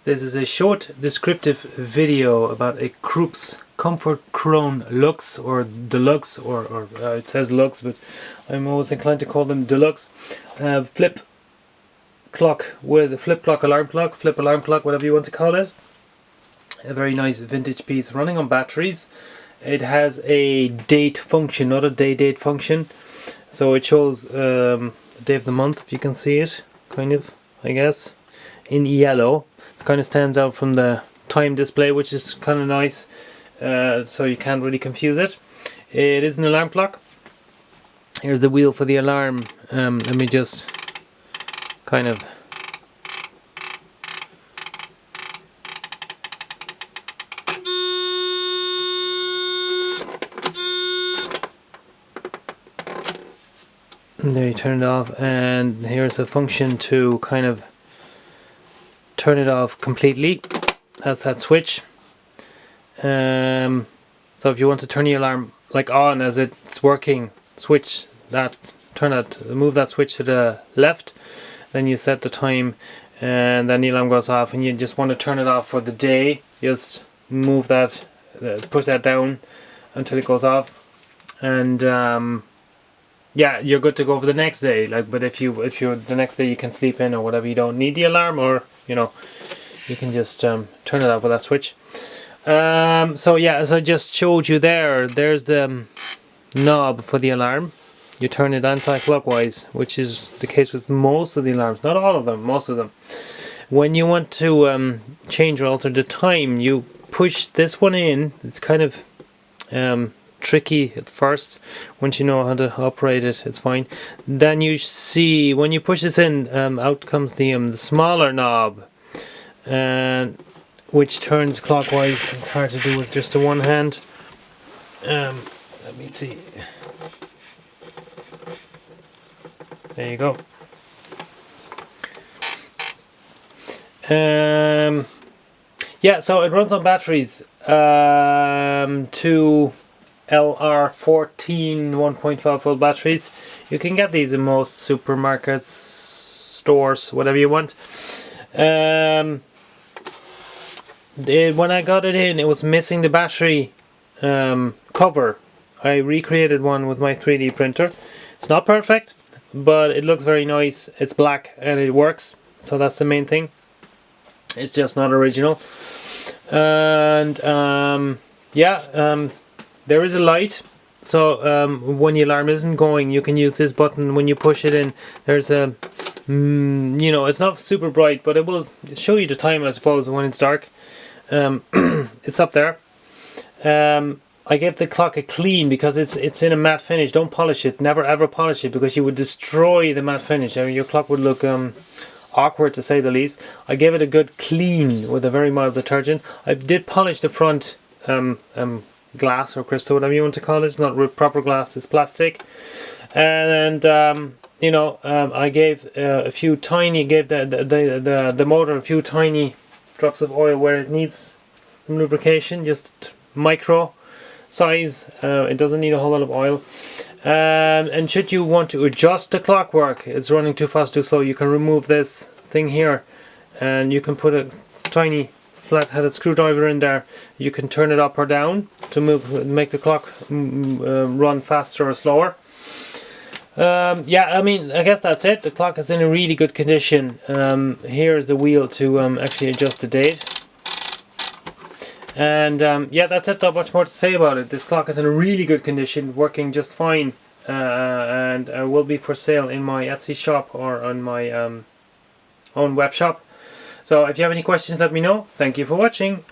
This is a short descriptive video about a Krups Comfortchron Luxe or Deluxe, or it says Luxe, but I'm always inclined to call them Deluxe. Flip clock with a flip alarm clock, whatever you want to call it. A very nice vintage piece running on batteries. It has a date function, not a date function. So it shows the day of the month, if you can see it, kind of, I guess, in yellow. It kind of stands out from the time display, which is kind of nice, so you can't really confuse it. It is an alarm clock. Here's the wheel for the alarm. Let me just kind of and there you turn it off, and here's a function to kind of turn it off completely. That's that switch. So if you want to turn the alarm like on as it's working, switch that, move that switch to the left, then you set the time, and then the alarm goes off. And you just want to turn it off for the day, just move that, push that down until it goes off, and yeah, you're good to go for the next day. But if you're the next day you can sleep in or whatever, you don't need the alarm, or you can just turn it off with that switch. So yeah, as I just showed you there's the knob for the alarm. You turn it anti-clockwise, which is the case with most of the alarms, not all of them, most of them. When you want to change or alter the time, you push this one in. It's kind of tricky at first. Once you know how to operate it, it's fine. Then you see when you push this in, out comes the smaller knob, and which turns clockwise. It's hard to do with just the one hand. Let me see. There you go. Yeah, so it runs on batteries. Two LR14 1.5 volt batteries. You can get these in most supermarkets, stores, whatever you want. When I got it in, it was missing the battery cover. I recreated one with my 3D printer. It's not perfect, but it looks very nice. It's black and it works, so that's the main thing. It's just not original. And there is a light, so when the alarm isn't going, you can use this button. When you push it in, there's a it's not super bright, but it will show you the time, I suppose, when it's dark. It's up there. I gave the clock a clean because it's in a matte finish. Don't polish it. Never ever polish it, because you would destroy the matte finish. I mean, your clock would look awkward, to say the least. I gave it a good clean with a very mild detergent. I did polish the front glass or crystal, whatever you want to call it. It's not proper glass, it's plastic. And I gave the motor a few tiny drops of oil where it needs some lubrication, just micro size. It doesn't need a whole lot of oil. And should you want to adjust the clockwork, it's running too fast, too slow, you can remove this thing here, and you can put a tiny flat-headed screwdriver in there. You can turn it up or down to make the clock run faster or slower. Yeah, I mean, I guess that's it. The clock is in a really good condition. Here's the wheel to actually adjust the date. And yeah, that's it. Not much more to say about it. This clock is in a really good condition, working just fine, and will be for sale in my Etsy shop or on my own web shop. So if you have any questions, let me know. Thank you for watching.